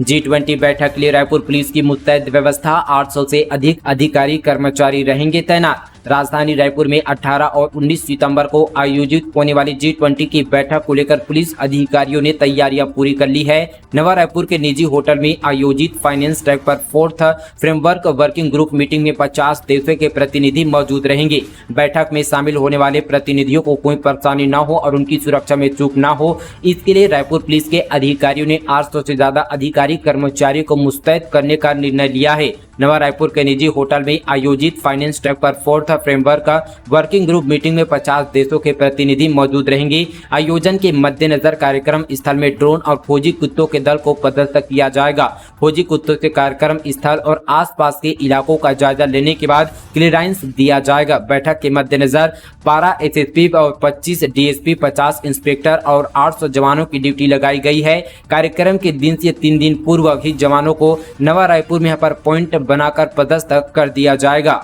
G20 बैठक के लिए रायपुर पुलिस की मुस्तैद व्यवस्था, 800 से अधिक अधिकारी कर्मचारी रहेंगे तैनात। राजधानी रायपुर में 18 और 19 सितंबर को आयोजित होने वाली G20 की बैठक को लेकर पुलिस अधिकारियों ने तैयारियां पूरी कर ली है। नवा रायपुर के निजी होटल में आयोजित फाइनेंस ट्रैक पर 4th framework working group meeting में 50 देशों के प्रतिनिधि मौजूद रहेंगे। बैठक में शामिल होने वाले प्रतिनिधियों को कोई परेशानी न हो और उनकी सुरक्षा में चूक न हो, इसके लिए रायपुर पुलिस के अधिकारियों ने 800 से ज्यादा अधिकारी कर्मचारियों को मुस्तैद करने का निर्णय लिया है। नवा रायपुर के निजी होटल में आयोजित फाइनेंस ट्रैक पर 4th फ्रेमवर्क का वर्किंग ग्रुप मीटिंग में 50 देशों के प्रतिनिधि मौजूद रहेंगे। आयोजन के मद्देनजर कार्यक्रम स्थल में ड्रोन और फौजी कुत्तों के दल को पदस्थ किया जाएगा। फौजी कुत्तों से कार्यक्रम स्थल और आसपास के इलाकों का जायजा लेने के बाद क्लियरेंस दिया जाएगा। बैठक के मद्देनजर 12 एसएसपी और 25 डीएसपी, 50 इंस्पेक्टर और 800 जवानों की ड्यूटी लगाई गई है। कार्यक्रम के दिन से 3 दिन पूर्व ही जवानों को नवा रायपुर में यहाँ पर पॉइंट बनाकर पदस्थ कर दिया जाएगा।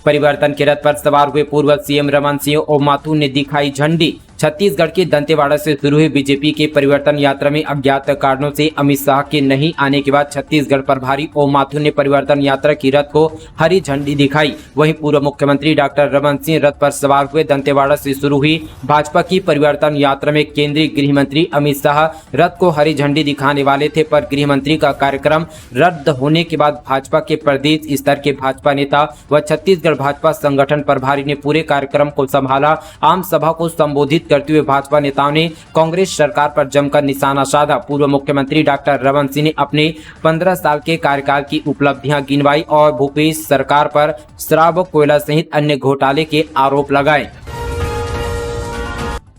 परिवर्तन के रथ पर सवार हुए पूर्व सीएम रमन सिंह ओमाथू ने दिखाई झंडी। छत्तीसगढ़ के दंतेवाड़ा से शुरू हुई बीजेपी की परिवर्तन यात्रा में अज्ञात कारणों से अमित शाह के नहीं आने के बाद छत्तीसगढ़ प्रभारी ओमाथू ने परिवर्तन यात्रा की रथ को हरी झंडी दिखाई। वहीं पूर्व मुख्यमंत्री डॉक्टर रमन सिंह रथ पर सवार हुए दंतेवाड़ा से शुरू हुई भाजपा की परिवर्तन यात्रा में केंद्रीय गृह मंत्री अमित शाह रथ को हरी झंडी दिखाने वाले थे, पर गृह मंत्री का कार्यक्रम रद्द होने के बाद भाजपा के प्रदेश स्तर के भाजपा नेता व छत्तीसगढ़ भाजपा संगठन प्रभारी ने पूरे कार्यक्रम को संभाला। आम सभा को संबोधित करते हुए भाजपा नेताओं ने कांग्रेस सरकार पर जमकर निशाना साधा। पूर्व मुख्यमंत्री डॉक्टर रमन सिंह ने अपने 15 साल के कार्यकाल की उपलब्धियां गिनवाई और भूपेश सरकार पर शराब, कोयला सहित अन्य घोटाले के आरोप लगाए।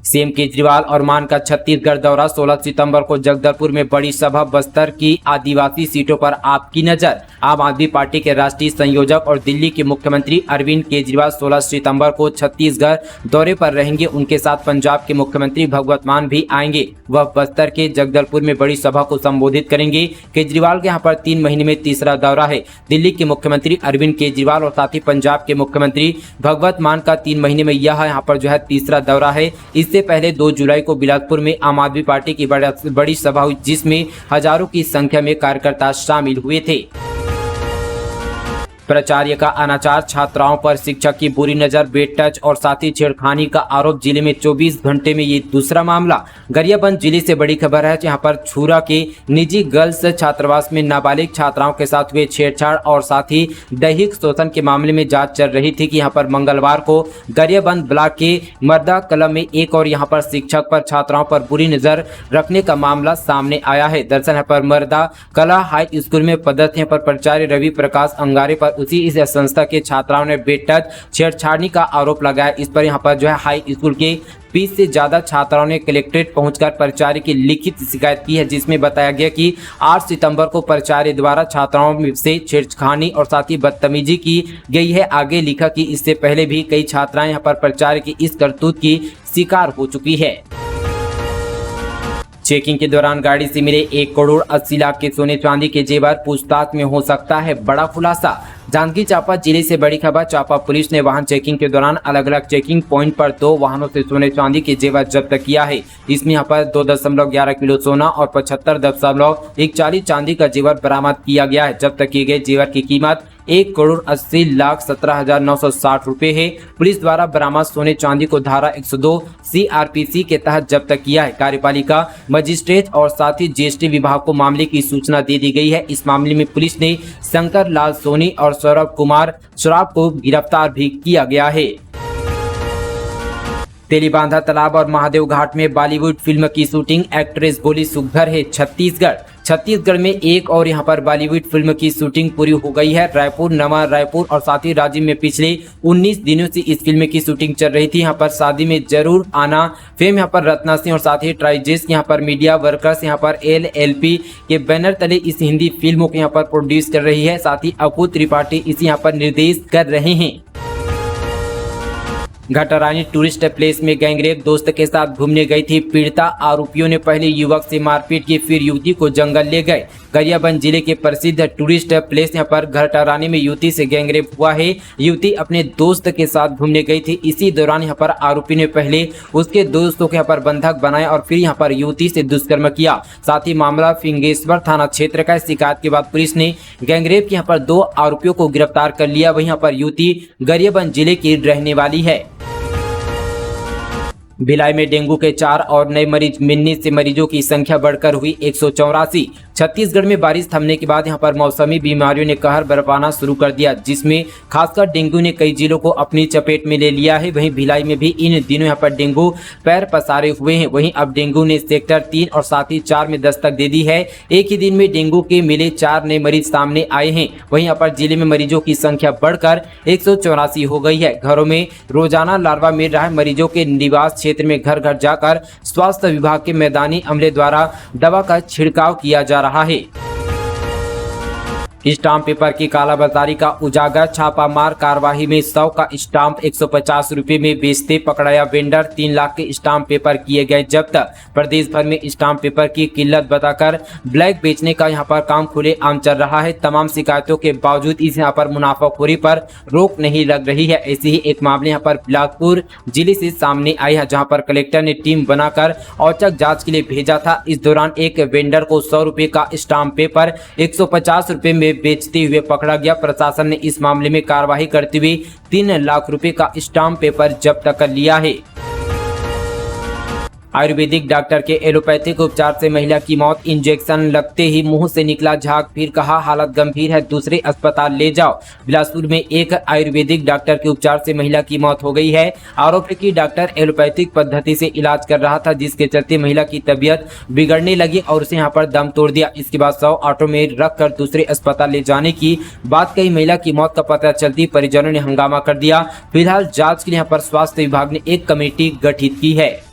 सीएम केजरीवाल और मान का छत्तीसगढ़ दौरा, 16 सितंबर को जगदलपुर में बड़ी सभा। बस्तर की आदिवासी सीटों पर आपकी नजर। आम आदमी पार्टी के राष्ट्रीय संयोजक और दिल्ली के मुख्यमंत्री अरविंद केजरीवाल 16 सितंबर को छत्तीसगढ़ दौरे पर रहेंगे। उनके साथ पंजाब के मुख्यमंत्री भगवत मान भी आएंगे। वह बस्तर के जगदलपुर में बड़ी सभा को संबोधित करेंगे। केजरीवाल के यहाँ पर 3 महीने में तीसरा दौरा है। दिल्ली के मुख्यमंत्री अरविंद केजरीवाल और साथ ही पंजाब के मुख्यमंत्री भगवत मान का 3 महीने में यह यहाँ पर जो है तीसरा दौरा है। इससे पहले 2 जुलाई को बिलासपुर में आम आदमी पार्टी की बड़ी सभा हुई, जिसमें हजारों की संख्या में कार्यकर्ता शामिल हुए थे। प्राचार्य का अनाचार, छात्राओं पर शिक्षक की बुरी नजर, बेड टच और साथ ही छेड़खानी का आरोप। जिले में 24 घंटे में ये दूसरा मामला। गरियाबंद जिले से बड़ी खबर है, जहां पर छुरा के निजी गर्ल्स छात्रावास में नाबालिग छात्राओं के साथ हुए छेड़छाड़ और साथ ही दैहिक शोषण के मामले में जांच चल रही थी कि यहां पर मंगलवार को गरियाबंद ब्लॉक के मर्दा कला में एक और यहां पर शिक्षक पर छात्राओं पर बुरी नजर रखने का मामला सामने आया है। दरअसल यहाँ पर मर्दा कला हाई स्कूल में पदस्थ यहाँ पर प्राचार्य रवि प्रकाश अंगारे पर उसी इस संस्था के छात्राओं ने बेड टच छेड़छाड़ी का आरोप लगाया। इस पर यहाँ पर जो है हाई स्कूल के 20 से ज्यादा छात्राओं ने कलेक्ट्रेट पहुंचकर प्राचार्य की लिखित शिकायत की है, जिसमें बताया गया कि 8 सितंबर को प्राचार्य द्वारा छात्राओं से छेड़खानी और साथ ही बदतमीजी की गई है। आगे लिखा कि इससे पहले भी कई छात्राएं यहाँ पर प्राचार्य की इस करतूत की शिकार हो चुकी है। चेकिंग के दौरान गाड़ी से मिले 1 करोड़ 80 लाख के सोने चांदी के जेवर, पूछताछ में हो सकता है बड़ा खुलासा। जांजगीर चांपा जिले से बड़ी खबर। चांपा पुलिस ने वाहन चेकिंग के दौरान अलग अलग चेकिंग पॉइंट पर 2 वाहनों से सोने चांदी के जेवर जब्त किया है। इसमें यहाँ पर 2.11 किलो सोना और 75.41 चांदी का जेवर बरामद किया गया है। जब्त किए गए जेवर की कीमत 1,80,17,960 रुपए है। पुलिस द्वारा बरामद सोने चांदी को धारा 102 CRPC के तहत जब्त किया है। कार्यपालिका मजिस्ट्रेट और साथ ही जीएसटी विभाग को मामले की सूचना दे दी गई है। इस मामले में पुलिस ने शंकर लाल सोनी और सौरभ कुमार श्राफ को गिरफ्तार भी किया गया है। तेलीबांधा तालाब और महादेव घाट में बॉलीवुड फिल्म की शूटिंग, एक्ट्रेस बोली सुघर है छत्तीसगढ़ में एक और यहां पर बॉलीवुड फिल्म की शूटिंग पूरी हो गई है। रायपुर, नवा रायपुर और साथ ही राज्य में पिछले 19 दिनों से इस फिल्म की शूटिंग चल रही थी। यहां पर शादी में जरूर आना फेम यहां पर रत्ना सिंह और साथ ही ट्राइजेस यहां पर मीडिया वर्कर्स यहां पर LLP के बैनर तले इस हिंदी फिल्मों को यहां पर प्रोड्यूस कर रही है। साथ ही अकू त्रिपाठी इसे यहां पर निर्देश कर रहे हैं। घटारानी टूरिस्ट प्लेस में गैंगरेप, दोस्त के साथ घूमने गई थी पीड़िता। आरोपियों ने पहले युवक से मारपीट की, फिर युवती को जंगल ले गए। गरियाबंद जिले के प्रसिद्ध टूरिस्ट प्लेस यहाँ पर घटारानी में युवती से गैंगरेप हुआ है। युवती अपने दोस्त के साथ घूमने गई थी। इसी दौरान यहाँ पर आरोपी ने पहले उसके दोस्तों के यहाँ पर बंधक बनाया और फिर यहाँ पर युवती से दुष्कर्म किया। साथ ही मामला फिंगेश्वर थाना क्षेत्र का। शिकायत के बाद पुलिस ने गैंगरेप के यहाँ पर 2 आरोपियों को गिरफ्तार कर लिया। वहीं यहाँ पर युवती गरियाबंद जिले की रहने वाली है। भिलाई में डेंगू के 4 और नए मरीज मिलने से मरीजों की संख्या बढ़कर हुई 184। छत्तीसगढ़ में बारिश थमने के बाद यहां पर मौसमी बीमारियों ने कहर बरपाना शुरू कर दिया, जिसमें खासकर डेंगू ने कई जिलों को अपनी चपेट में ले लिया है। वहीं भिलाई में भी इन दिनों यहां पर डेंगू पैर पसारे हुए हैं। वहीं अब डेंगू ने सेक्टर 3 और साथ ही 4 में दस्तक दे दी है। एक ही दिन में डेंगू के मिले 4 नए मरीज सामने आए हैं। वहीं यहाँ पर जिले में मरीजों की संख्या बढ़कर 184 हो गई है। घरों में रोजाना लार्वा मिल रहा है। मरीजों के निवास क्षेत्र में घर घर जाकर स्वास्थ्य विभाग के मैदानी अमले द्वारा दवा का छिड़काव किया जा रहा है। स्टाम्प पेपर की कालाबाजारी का उजागर, छापामार कार्रवाई में 100 का स्टाम्प 150 रुपए में बेचते पकड़ाया वेंडर। 3 लाख के स्टाम्प पेपर किए गए जब्त। प्रदेश भर में स्टाम्प पेपर की किल्लत बताकर ब्लैक बेचने का यहां पर काम खुलेआम चल रहा है। तमाम शिकायतों के बावजूद इस यहां पर मुनाफाखोरी पर रोक नहीं लग रही है। ऐसे ही एक मामले यहां पर बिलासपुर जिले से सामने आया है, जहां पर कलेक्टर ने टीम बनाकर औचक जांच के लिए भेजा था। इस दौरान एक वेंडर को 100 रुपए का स्टाम्प पेपर 150 रुपए में बेचते हुए पकड़ा गया। प्रशासन ने इस मामले में कार्रवाई करते हुए 3 लाख रुपए का स्टाम्प पेपर जब्त कर लिया है। आयुर्वेदिक डॉक्टर के एलोपैथिक उपचार से महिला की मौत, इंजेक्शन लगते ही मुंह से निकला झाग, फिर कहा हालत गंभीर है, दूसरे अस्पताल ले जाओ। बिलासपुर में एक आयुर्वेदिक डॉक्टर के उपचार से महिला की मौत हो गई है। आरोपी की डॉक्टर एलोपैथिक पद्धति से इलाज कर रहा था, जिसके चलते महिला की तबीयत बिगड़ने लगी और उसे यहाँ पर दम तोड़ दिया। इसके बाद 100 ऑटो में रखकर दूसरे अस्पताल ले जाने की बात कही। महिला की मौत का पता चलती परिजनों ने हंगामा कर दिया। फिलहाल जाँच के लिए यहाँ पर स्वास्थ्य विभाग ने एक कमेटी गठित की है।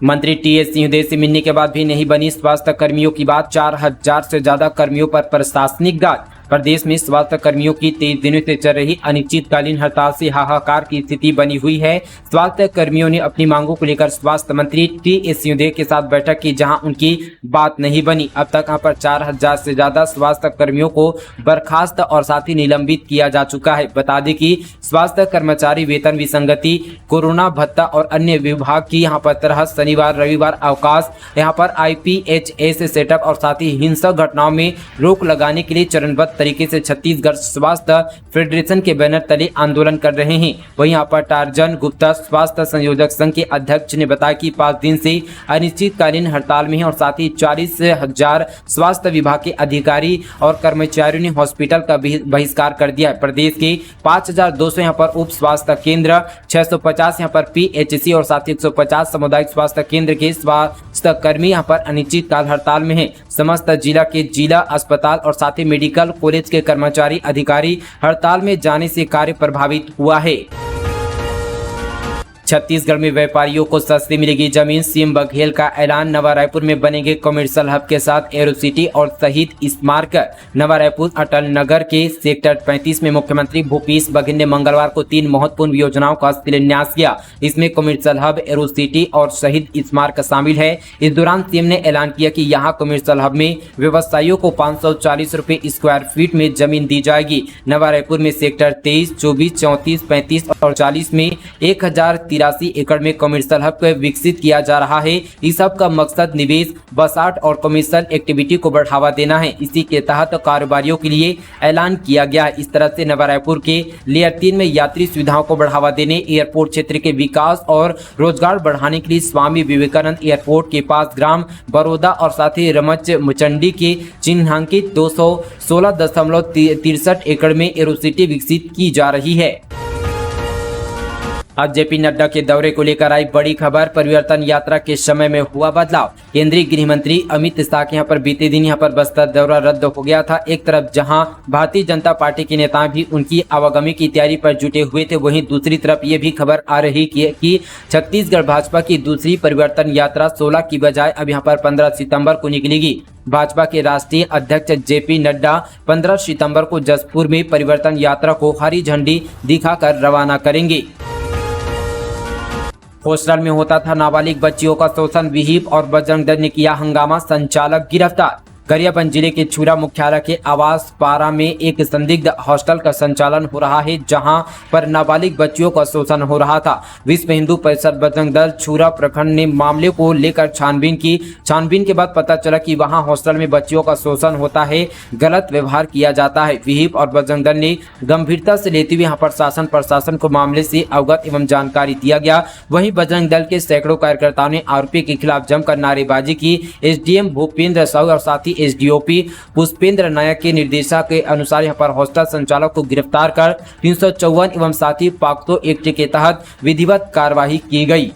मंत्री टीएस सिंहदेव से मिलने के बाद भी नहीं बनी स्वास्थ्य कर्मियों की बात। 4000 से ज्यादा कर्मियों पर प्रशासनिक गाज। प्रदेश में स्वास्थ्य कर्मियों की 23 दिनों से चल रही अनिश्चितकालीन हड़ताल से हाहाकार की स्थिति बनी हुई है। स्वास्थ्य कर्मियों ने अपनी मांगों को लेकर स्वास्थ्य मंत्री टीएस सिंहदेव के साथ बैठक की, जहां उनकी बात नहीं बनी। अब तक यहां पर 4000 से ज्यादा स्वास्थ्य कर्मियों को बर्खास्त और साथ ही निलंबित किया जा चुका है। बता दें कि स्वास्थ्य कर्मचारी वेतन विसंगति, कोरोना भत्ता और अन्य विभाग की यहां पर तरह शनिवार रविवार अवकाश, यहां पर IPHS सेटअप और साथ ही हिंसक घटनाओं में रोक लगाने के लिए चरणबद्ध तरीके से छत्तीसगढ़ स्वास्थ्य फेडरेशन के बैनर तले आंदोलन कर रहे हैं। वहीं यहाँ पर टार्जन गुप्ता स्वास्थ्य संयोजक संघ के अध्यक्ष ने बताया कि 5 दिन से अनिश्चितकालीन हड़ताल में है और साथ ही 40,000 स्वास्थ्य विभाग के अधिकारी और कर्मचारियों ने हॉस्पिटल का बहिष्कार कर दिया है। प्रदेश के 5200 यहाँ पर उप स्वास्थ्य केंद्र, 650 यहाँ पर PHC और साथ ही 150 सामुदायिक स्वास्थ्य केंद्र के स्वास्थ्य कर्मी यहाँ पर अनिश्चितकाल हड़ताल में है। समस्त जिला के जिला अस्पताल और साथ ही मेडिकल कॉलेज के कर्मचारी अधिकारी हड़ताल में जाने से कार्य प्रभावित हुआ है। छत्तीसगढ़ में व्यापारियों को सस्ती मिलेगी जमीन, सीएम बघेल का ऐलान। नवा रायपुर में बनेंगे कमर्शियल हब के साथ एरोसिटी और शहीद स्मारक। नवा रायपुर अटल नगर के सेक्टर 35 में मुख्यमंत्री भूपेश बघेल ने मंगलवार को 3 महत्वपूर्ण योजनाओं का शिलान्यास किया। इसमें कमर्शियल हब, एरोसिटी और शहीद स्मारक शामिल है। इस दौरान सीएम ने ऐलान किया कि यहां कमर्शियल हब में व्यवसायियों को 540 रुपए स्क्वायर फीट में जमीन दी जाएगी। नवा रायपुर में सेक्टर 23, 24, 34, 35 और 40 में 1083 एकड़ में कमर्शियल हब को विकसित किया जा रहा है। इस हब का मकसद निवेश, बसाहट और कमर्शियल एक्टिविटी को बढ़ावा देना है। इसी के तहत कारोबारियों के लिए ऐलान किया गया है। इस तरह से नवा रायपुर के लेयर 3 में यात्री सुविधाओं को बढ़ावा देने, एयरपोर्ट क्षेत्र के विकास और रोजगार बढ़ाने के लिए स्वामी विवेकानंद एयरपोर्ट के पास ग्राम बरोदा और साथ ही रमच मुचंडी के चिन्हांकित 216.63 एकड़ में एरोसिटी विकसित की जा रही है। अब जेपी नड्डा के दौरे को लेकर आई बड़ी खबर। परिवर्तन यात्रा के समय में हुआ बदलाव। केंद्रीय गृह मंत्री अमित शाह के यहाँ पर बीते दिन यहाँ पर बस्तर दौरा रद्द हो गया था। एक तरफ जहां भारतीय जनता पार्टी के नेता भी उनकी आवागमन की तैयारी पर जुटे हुए थे, वहीं दूसरी तरफ ये भी खबर आ रही कि छत्तीसगढ़ भाजपा की दूसरी परिवर्तन यात्रा 16 की बजाय अब यहाँ पर 15 सितंबर को निकलेगी। भाजपा के राष्ट्रीय अध्यक्ष जेपी नड्डा 15 सितंबर को जसपुर में परिवर्तन यात्रा को हरी झंडी दिखाकर रवाना करेंगे। हॉस्टल में होता था नाबालिग बच्चियों का शोषण, विहिप और बजरंग दल ने किया हंगामा, संचालक गिरफ्तार। गरियाबंद जिले के छुरा मुख्यालय के आवास पारा में एक संदिग्ध हॉस्टल का संचालन हो रहा है, जहां पर नाबालिग बच्चियों का शोषण हो रहा था। विश्व हिंदू परिषद बजरंग दल छुरा प्रखंड ने मामले को लेकर छानबीन की। छानबीन के बाद पता चला कि वहां हॉस्टल में बच्चियों का शोषण होता है, गलत व्यवहार किया जाता है। विहिप और बजरंग दल ने गंभीरता से लेते हुए यहाँ पर शासन प्रशासन को मामले से अवगत एवं जानकारी दिया गया। वहीं बजरंग दल के सैकड़ों कार्यकर्ताओं ने आरोपी के खिलाफ जमकर नारेबाजी की। एसडीएम भूपेंद्र साहू और साथ ही एसडीओपी पुष्पेंद्र नायक के निर्देशा के अनुसार यहां पर हॉस्टल संचालक को गिरफ्तार कर 354 एवं साथ ही पॉक्सो एक्ट के तहत विधिवत कार्रवाई की गई।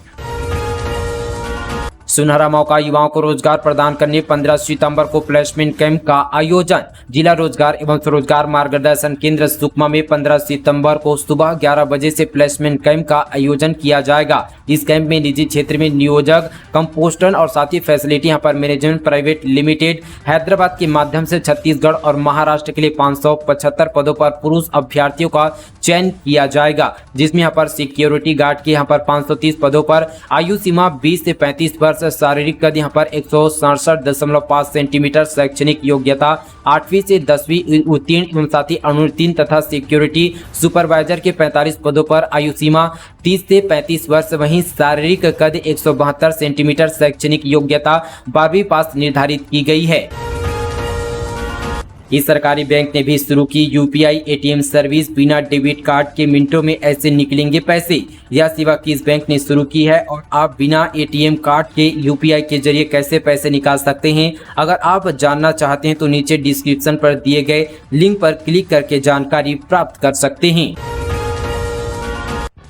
सुनहरा मौका, युवाओं को रोजगार प्रदान करने 15 सितंबर को प्लेसमेंट कैंप का आयोजन। जिला रोजगार एवं स्वरोजगार मार्गदर्शन केंद्र सुकमा में 15 सितंबर को सुबह 11 बजे से प्लेसमेंट कैंप का आयोजन किया जाएगा। इस कैंप में निजी क्षेत्र में नियोजक, कंपोस्टन और साथ ही फैसिलिटी यहाँ पर मैनेजमेंट प्राइवेट लिमिटेड हैदराबाद के माध्यम से छत्तीसगढ़ और महाराष्ट्र के लिए 575 पदों पर पुरुष अभ्यर्थियों का चयन किया जाएगा, जिसमें यहाँ पर सिक्योरिटी गार्ड के यहाँ पर 530 पदों पर आयु सीमा 20 से 35 वर्ष, शारीरिक कद यहाँ पर 167.5 सेंटीमीटर, शैक्षणिक योग्यता 8वीं से 10वीं उत्तीर्ण एवं साथ ही अनुत्तीर्ण तथा सिक्योरिटी सुपरवाइजर के 45 पदों पर आयु सीमा 30 से 35 वर्ष। वहीं शारीरिक कद 172 सेंटीमीटर, शैक्षणिक योग्यता 12वीं पास निर्धारित की गई है। इस सरकारी बैंक ने भी शुरू की यूपीआई एटीएम सर्विस। बिना डेबिट कार्ड के मिनटों में ऐसे निकलेंगे पैसे। यह सेवा किस बैंक ने शुरू की है और आप बिना एटीएम कार्ड के यूपीआई के जरिए कैसे पैसे निकाल सकते हैं? अगर आप जानना चाहते हैं तो नीचे डिस्क्रिप्शन पर दिए गए लिंक पर क्लिक करके जानकारी प्राप्त कर सकते हैं।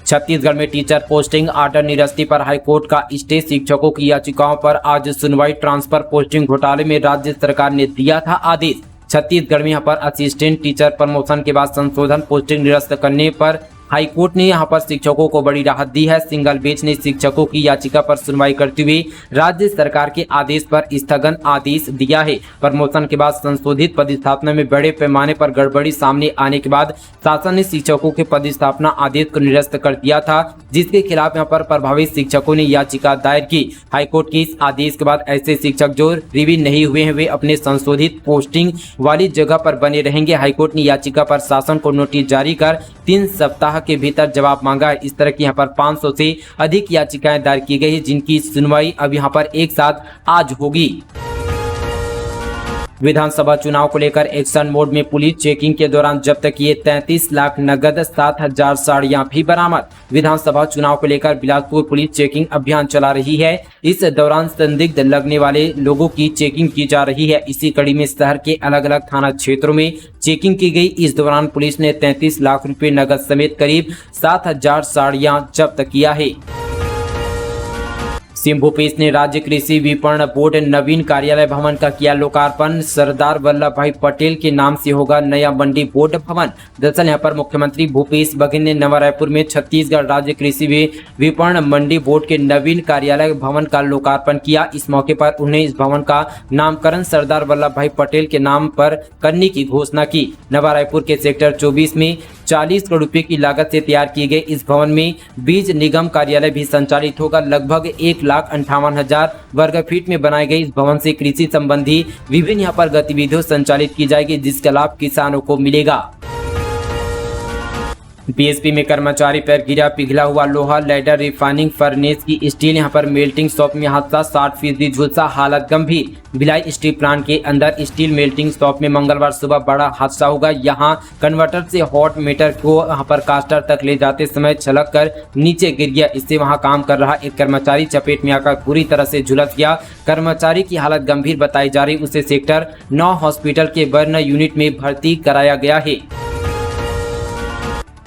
छत्तीसगढ़ में टीचर पोस्टिंग आर्डर निरस्ती पर हाईकोर्ट का स्टे। शिक्षकों की याचिकाओं पर आज सुनवाई। ट्रांसफर पोस्टिंग घोटाले में राज्य सरकार ने दिया था आदेश। छत्तीसगढ़ में यहाँ पर असिस्टेंट टीचर प्रमोशन के बाद संशोधन पोस्टिंग निरस्त करने पर हाईकोर्ट ने यहाँ पर शिक्षकों को बड़ी राहत दी है। सिंगल बेंच ने शिक्षकों की याचिका पर सुनवाई करते हुए राज्य सरकार के आदेश पर स्थगन आदेश दिया है। प्रमोशन के बाद संशोधित पदस्थापना में बड़े पैमाने पर गड़बड़ी सामने आने के बाद शासन ने शिक्षकों के पदस्थापना आदेश को निरस्त कर दिया था, जिसके खिलाफ यहाँ पर प्रभावित शिक्षकों ने याचिका दायर की। हाईकोर्ट के इस आदेश के बाद ऐसे शिक्षक जो रिवील नहीं हुए हैं वे अपने संशोधित पोस्टिंग वाली जगह पर बने रहेंगे। हाईकोर्ट ने याचिका पर शासन को नोटिस जारी कर 3 सप्ताह के भीतर जवाब मांगा है। इस तरह की यहाँ पर 500 से अधिक याचिकाएं दायर की गई है, जिनकी सुनवाई अब यहाँ पर एक साथ आज होगी। विधानसभा चुनाव को लेकर एक्शन मोड में पुलिस। चेकिंग के दौरान जब्त किए 33 लाख नगद, 7,000 साड़ियां भी बरामद। विधानसभा चुनाव को लेकर बिलासपुर पुलिस चेकिंग अभियान चला रही है। इस दौरान संदिग्ध लगने वाले लोगों की चेकिंग की जा रही है। इसी कड़ी में शहर के अलग अलग थाना क्षेत्रों में चेकिंग की गई। इस दौरान पुलिस ने 33 लाख रुपए नगद समेत करीब 7,000 साड़ियां जब्त किया है। सीएम भूपेश ने राज्य कृषि विपणन बोर्ड नवीन कार्यालय भवन का किया लोकार्पण। सरदार वल्लभ भाई पटेल के नाम से होगा नया मंडी बोर्ड भवन। दरअसल यहां पर मुख्यमंत्री भूपेश बघेल ने नवा रायपुर में छत्तीसगढ़ राज्य कृषि विपणन मंडी बोर्ड के नवीन कार्यालय भवन का लोकार्पण किया। इस मौके पर उन्हें इस भवन का नामकरण सरदार वल्लभ भाई पटेल के नाम पर करने की घोषणा की। नवा रायपुर के सेक्टर 24 में 40 करोड़ रुपए की लागत से तैयार किए गए इस भवन में बीज निगम कार्यालय भी संचालित होगा। लगभग 1,58,000 वर्ग फीट में बनाए गए इस भवन से कृषि संबंधी विभिन्न यहाँ पर गतिविधियां संचालित की जाएगी, जिसका लाभ किसानों को मिलेगा। बीएसपी में कर्मचारी पर गिरा पिघला हुआ लोहा। लैडर रिफाइनिंग फर्नेस की स्टील यहां पर मेल्टिंग शॉप में हादसा, 60% झुलसा, हालत गंभीर। भिलाई स्टील प्लांट के अंदर स्टील मेल्टिंग शॉप में मंगलवार सुबह बड़ा हादसा होगा। यहां कन्वर्टर से हॉट मीटर को यहां पर कास्टर तक ले जाते समय छलक कर नीचे गिर गया। इससे वहां काम कर रहा एक कर्मचारी चपेट में आकर पूरी तरह से झुलस गया। कर्मचारी की हालत गंभीर बताई जा रही, उसे सेक्टर 9 हॉस्पिटल के बर्न यूनिट में भर्ती कराया गया है।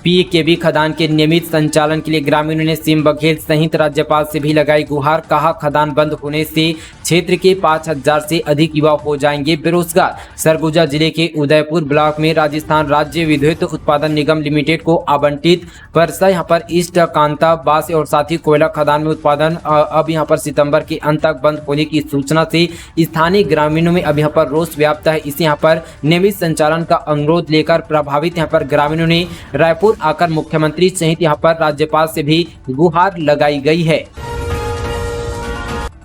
पीकेबी खदान के नियमित संचालन के लिए ग्रामीणों ने सीएम बघेल सहित राज्यपाल से भी लगाई गुहार। कहा खदान बंद होने से क्षेत्र के 5000 से अधिक युवा हो जाएंगे बेरोजगार। सरगुजा जिले के उदयपुर ब्लॉक में राजस्थान राज्य विद्युत उत्पादन निगम लिमिटेड को आवंटित वर्षा यहाँ पर ईस्ट कांता बास और साथ ही कोयला खदान में उत्पादन अब यहाँ पर सितंबर के अंत तक बंद होने की सूचना से स्थानीय ग्रामीणों में अब यहाँ पर रोष व्याप्त है। इसे यहाँ पर नियमित संचालन का अनुरोध लेकर प्रभावित यहाँ पर ग्रामीणों ने रायपुर आकर मुख्यमंत्री सहित यहां पर राज्यपाल से भी गुहार लगाई गई है।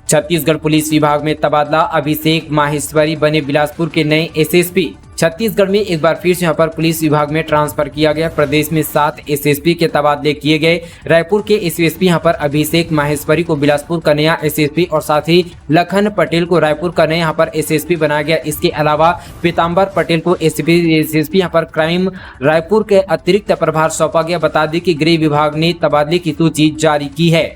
छत्तीसगढ़ पुलिस विभाग में तबादला, अभिषेक माहेश्वरी बने बिलासपुर के नए एसएसपी। छत्तीसगढ़ में एक बार फिर से यहाँ पर पुलिस विभाग में ट्रांसफर किया गया। प्रदेश में 7 एसएसपी के तबादले किए गए। रायपुर के एसएसपी यहाँ पर अभिषेक माहेश्वरी को बिलासपुर का नया एसएसपी और साथ ही लखन पटेल को रायपुर का नया यहाँ पर एसएसपी बनाया गया। इसके अलावा पीताम्बर पटेल को एसएसपी यहाँ पर क्राइम रायपुर के अतिरिक्त प्रभार सौंपा गया। बता दें कि गृह विभाग ने तबादले की सूची जारी की है।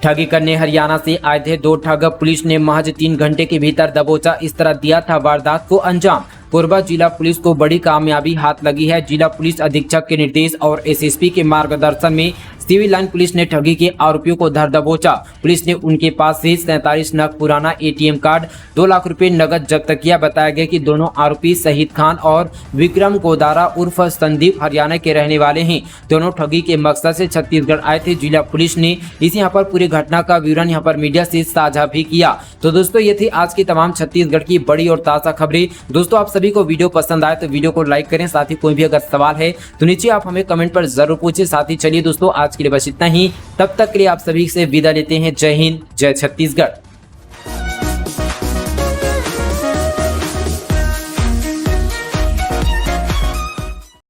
ठगी करने हरियाणा से आए थे 2 ठग, पुलिस ने महज 3 घंटे के भीतर दबोचा। इस तरह दिया था वारदात को अंजाम। कोरबा जिला पुलिस को बड़ी कामयाबी हाथ लगी है। जिला पुलिस अधीक्षक के निर्देश और एसएसपी के मार्गदर्शन में सिविल लाइन पुलिस ने ठगी के आरोपियों को धर दबोचा। पुलिस ने उनके पास से 47 नग पुराना एटीएम कार्ड, 2 लाख रुपए नगद जब्त किया। बताया गया कि दोनों आरोपी शहीद खान और विक्रम गोदारा उर्फ संदीप हरियाणा के रहने वाले हैं। दोनों ठगी के मकसद से छत्तीसगढ़ आए थे। जिला पुलिस ने इस यहाँ पर पूरी घटना का विवरण यहाँ पर मीडिया से साझा भी किया। तो दोस्तों ये थी आज की तमाम छत्तीसगढ़ की बड़ी और ताज़ा खबरें। दोस्तों आप सभी को वीडियो पसंद आए तो वीडियो को लाइक करें। साथ ही कोई भी अगर सवाल है तो नीचे आप हमें कमेंट पर जरूर पूछें। साथ ही चलिए दोस्तों आज के लिए बस इतना ही। तब तक के लिए आप सभी से विदा लेते हैं। जय हिंद, जय छत्तीसगढ़।